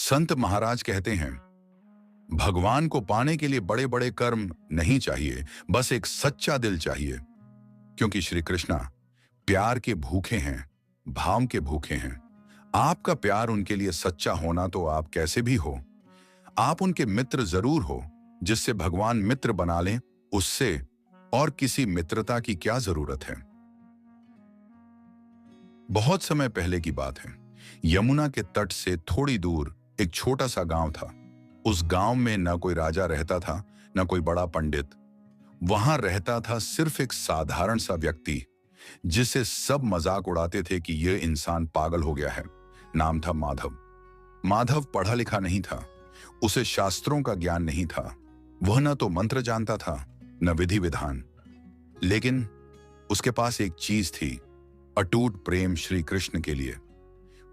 संत महाराज कहते हैं, भगवान को पाने के लिए बड़े बड़े कर्म नहीं चाहिए, बस एक सच्चा दिल चाहिए। क्योंकि श्री कृष्णा प्यार के भूखे हैं, भाव के भूखे हैं। आपका प्यार उनके लिए सच्चा होना तो आप कैसे भी हो, आप उनके मित्र जरूर हो। जिससे भगवान मित्र बना लें, उससे और किसी मित्रता की क्या जरूरत है। बहुत समय पहले की बात है। यमुना के तट से थोड़ी दूर एक छोटा सा गांव था। उस गांव में न कोई राजा रहता था, न कोई बड़ा पंडित। वहां रहता था सिर्फ एक साधारण सा व्यक्ति, जिसे सब मजाक उड़ाते थे कि यह इंसान पागल हो गया है। नाम था माधव। माधव पढ़ा लिखा नहीं था, उसे शास्त्रों का ज्ञान नहीं था। वह न तो मंत्र जानता था, न विधि विधान। लेकिन उसके पास एक चीज थी, अटूट प्रेम श्री कृष्ण के लिए।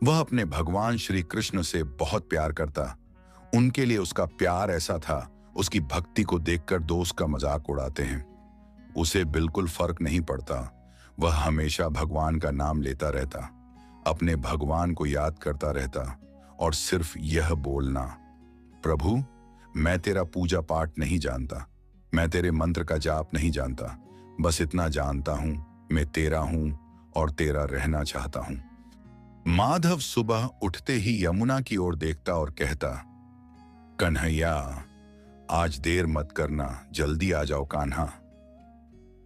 वह अपने भगवान श्री कृष्ण से बहुत प्यार करता। उनके लिए उसका प्यार ऐसा था, उसकी भक्ति को देखकर दोस्त का मजाक उड़ाते हैं। उसे बिल्कुल फर्क नहीं पड़ता। वह हमेशा भगवान का नाम लेता रहता, अपने भगवान को याद करता रहता और सिर्फ यह बोलना, प्रभु मैं तेरा पूजा पाठ नहीं जानता, मैं तेरे मंत्र का जाप नहीं जानता, बस इतना जानता हूं मैं तेरा हूं और तेरा रहना चाहता हूं। माधव सुबह उठते ही यमुना की ओर देखता और कहता, कन्हैया आज देर मत करना, जल्दी आ जाओ कान्हा।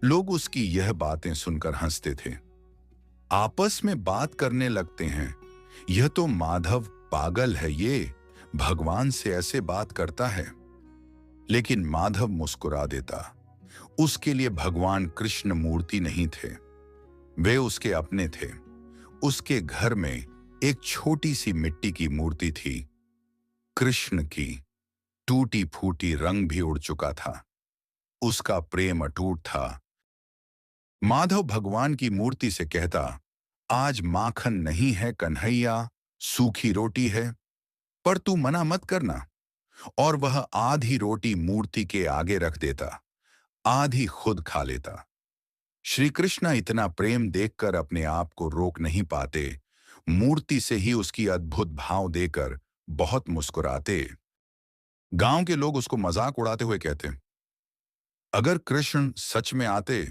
लोग उसकी यह बातें सुनकर हंसते थे, आपस में बात करने लगते हैं, यह तो माधव पागल है, ये भगवान से ऐसे बात करता है। लेकिन माधव मुस्कुरा देता। उसके लिए भगवान कृष्ण मूर्ति नहीं थे, वे उसके अपने थे। उसके घर में एक छोटी सी मिट्टी की मूर्ति थी, कृष्ण की। टूटी फूटी, रंग भी उड़ चुका था। उसका प्रेम अटूट था। माधव भगवान की मूर्ति से कहता, आज माखन नहीं है कन्हैया, सूखी रोटी है, पर तू मना मत करना। और वह आधी रोटी मूर्ति के आगे रख देता, आधी खुद खा लेता। श्री कृष्ण इतना प्रेम देखकर अपने आप को रोक नहीं पाते। मूर्ति से ही उसकी अद्भुत भाव देकर बहुत मुस्कुराते। गांव के लोग उसको मजाक उड़ाते हुए कहते, अगर कृष्ण सच में आते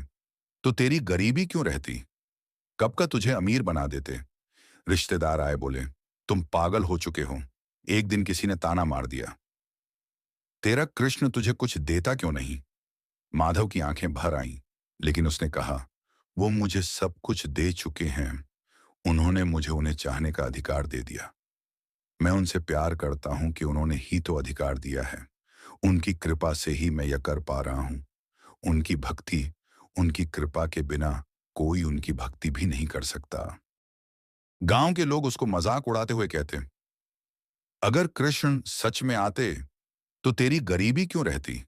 तो तेरी गरीबी क्यों रहती, कब का तुझे अमीर बना देते। रिश्तेदार आए, बोले, तुम पागल हो चुके हो। एक दिन किसी ने ताना मार दिया, तेरा कृष्ण तुझे कुछ देता क्यों नहीं। माधव की आंखें भर आईं, लेकिन उसने कहा, वो मुझे सब कुछ दे चुके हैं, उन्होंने मुझे उन्हें चाहने का अधिकार दे दिया। मैं उनसे प्यार करता हूं कि उन्होंने ही तो अधिकार दिया है। उनकी कृपा से ही मैं यह कर पा रहा हूं। उनकी भक्ति, उनकी कृपा के बिना कोई उनकी भक्ति भी नहीं कर सकता। गांव के लोग उसको मजाक उड़ाते हुए कहते, अगर कृष्ण सच में आते तो तेरी गरीबी क्यों रहती,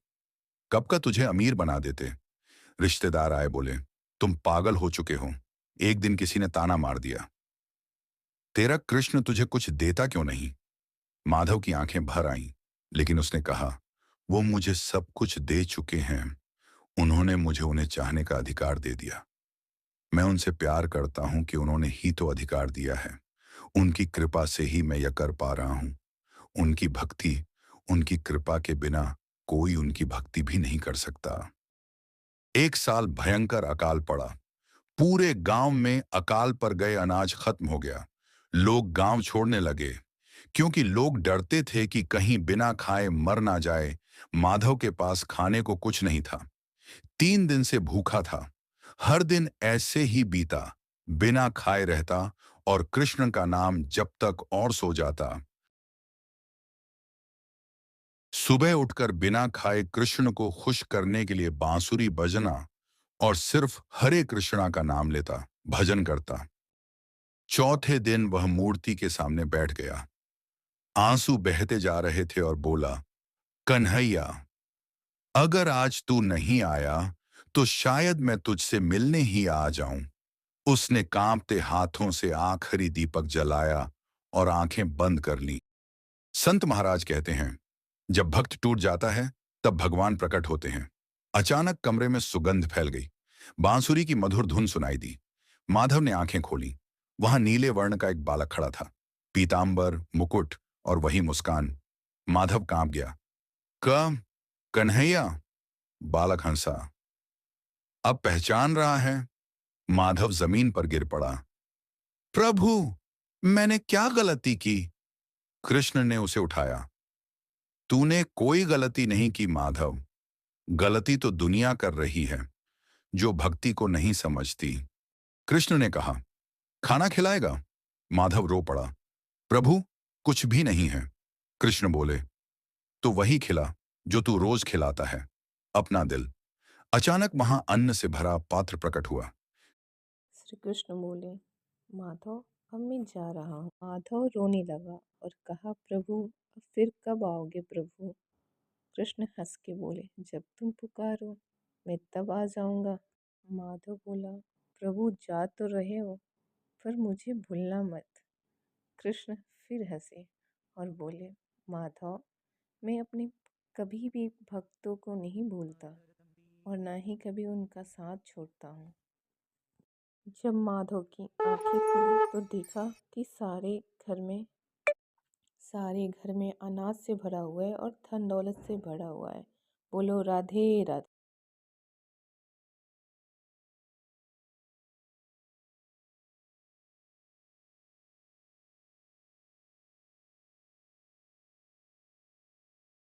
कब का तुझे अमीर बना देते। रिश्तेदार आए, बोले, तुम पागल हो चुके हो। एक दिन किसी ने ताना मार दिया, तेरा कृष्ण तुझे कुछ देता क्यों नहीं। माधव की आंखें भर आईं, लेकिन उसने कहा, वो मुझे सब कुछ दे चुके हैं, उन्होंने मुझे उन्हें चाहने का अधिकार दे दिया। मैं उनसे प्यार करता हूं कि उन्होंने ही तो अधिकार दिया है। उनकी कृपा से ही मैं यह कर पा रहा हूं। उनकी भक्ति, उनकी कृपा के बिना कोई उनकी भक्ति भी नहीं कर सकता। एक साल भयंकर अकाल पड़ा। पूरे गांव में अकाल पर गए अनाज खत्म हो गया। लोग गांव छोड़ने लगे, क्योंकि लोग डरते थे कि कहीं बिना खाए मर ना जाए। माधव के पास खाने को कुछ नहीं था। 3 दिन से भूखा था। हर दिन ऐसे ही बीता, बिना खाए रहता और कृष्ण का नाम जब तक और सो जाता। सुबह उठकर बिना खाए कृष्ण को खुश करने के लिए बांसुरी बजना और सिर्फ हरे कृष्णा का नाम लेता, भजन करता। चौथे दिन वह मूर्ति के सामने बैठ गया। आंसू बहते जा रहे थे और बोला, कन्हैया अगर आज तू नहीं आया तो शायद मैं तुझसे मिलने ही आ जाऊं। उसने कांपते हाथों से आखिरी दीपक जलाया और आंखें बंद कर ली। संत महाराज कहते हैं, जब भक्त टूट जाता है तब भगवान प्रकट होते हैं। अचानक कमरे में सुगंध फैल गई। बांसुरी की मधुर धुन सुनाई दी। माधव ने आंखें खोली। वहां नीले वर्ण का एक बालक खड़ा था, पीतांबर, मुकुट और वही मुस्कान। माधव कांप गया। क कन्हैया। बालक हंसा। अब पहचान रहा है? माधव जमीन पर गिर पड़ा। प्रभु, मैंने क्या गलती की? कृष्ण ने उसे उठाया। तूने कोई गलती नहीं की माधव। गलती तो दुनिया कर रही है, जो भक्ति को नहीं समझती। कृष्ण ने कहा, खाना खिलाएगा? माधव रो पड़ा। प्रभु, कुछ भी नहीं है। कृष्ण बोले, तो वही खिला जो तू रोज खिलाता है, अपना दिल। अचानक वहां अन्न से भरा पात्र प्रकट हुआ। श्री कृष्ण बोले, माधव, अब मैं जा रहा हूँ। माधव रोने लगा और कहा, प्रभु, अब फिर कब आओगे प्रभु? कृष्ण हंस के बोले, जब तुम पुकारो मैं तब आ जाऊंगा। माधव बोला, प्रभु जा तो रहे हो, पर मुझे भूलना मत। कृष्ण फिर हंसे और बोले, माधव, मैं अपने कभी भी भक्तों को नहीं भूलता और ना ही कभी उनका साथ छोड़ता हूँ। जब माधव की आंखें खुली तो देखा कि सारे घर में अनाज से भरा हुआ है और धन दौलत से भरा हुआ है। बोलो राधे राधे।